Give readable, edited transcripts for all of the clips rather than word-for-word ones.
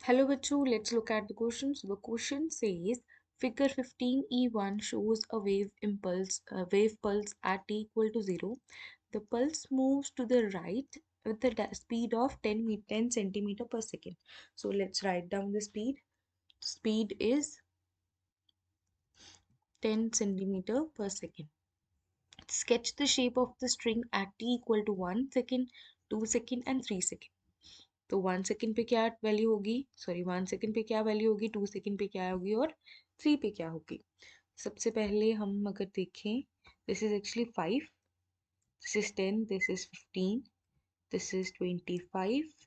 Hello bachcho, let's look at the question. So the question says figure 15E1 shows a wave pulse at t equal to 0. The pulse moves to the right with the speed of 10 centimeter per second. So let's write down the speed. Speed is 10 centimeter per second. Sketch the shape of the string at t equal to 1 second, 2 second and 3 second. तो 1 second पे क्या value होगी, sorry 1 second पे क्या value होगी, 2 second पे क्या होगी और 3 पे क्या होगी. सबसे पहले हम अगर देखें, this is actually 5, this is 10, this is 15, this is 25,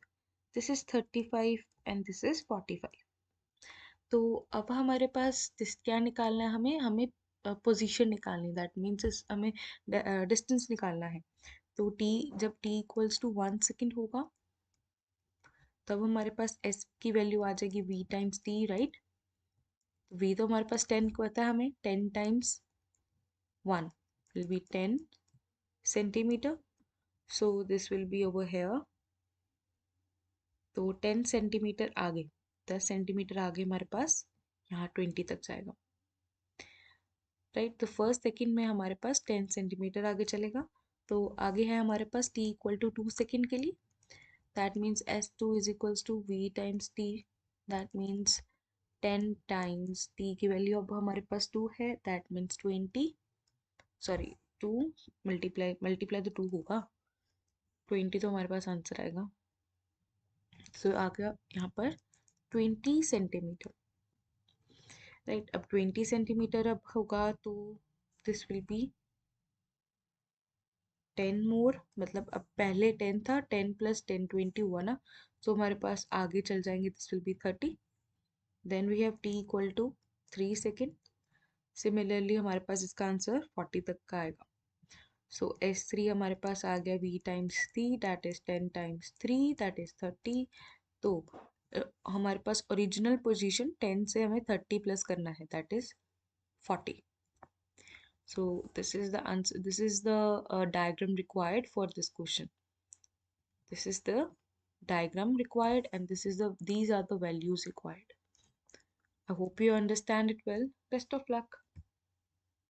this is 35 and this is 45. तो अब हमारे पास क्या निकालना है, हमें हमें पोजीशन निकालनी, दैट मीन्स हमें डिस्टेंस निकालना है. तो टी जब टी इक्वल्स टू 1 सेकेंड होगा तब हमारे पास एस की वैल्यू आ जाएगी V times T, right. V तो हमारे पास 10 को पता है, हमें 10 times 1 will be 10 centimetre. So this will be over here. तो 10 सेंटीमीटर आगे, 10 सेंटीमीटर आगे हमारे पास यहाँ 20 तक जाएगा, राइट. तो फर्स्ट सेकेंड में हमारे पास 10 सेंटीमीटर आगे चलेगा. तो आगे है हमारे पास t इक्वल टू 2 सेकेंड के लिए. That means S2 is equals to v times t. That means 10 times t की वैल्यू अब हमारे पास 2 है, that means 20, sorry 2 multiply multiply तो 2 होगा, 20 तो हमारे पास आंसर आएगा. सो आ गया यहाँ पर 20 सेंटीमीटर, राइट. अब 20 सेंटीमीटर अब होगा तो दिस विल बी 10 मोर, मतलब अब पहले 10 था, 10 प्लस 10 20 हुआ ना. तो हमारे पास आगे चल जाएंगे, this will be 30. Then we have t equal to 3 second. Similarly हमारे पास इसका आंसर 40 तक का आएगा. सो S3 हमारे पास आ गया v times t, that is 10 times 3, that is 30. तो हमारे पास ओरिजिनल पोजीशन 10 से हमें 30 प्लस करना है, that is 40. So this is the answer, this is the diagram required for this question. This is the diagram required and this is these are the values required. I hope you understand it well. Best of luck.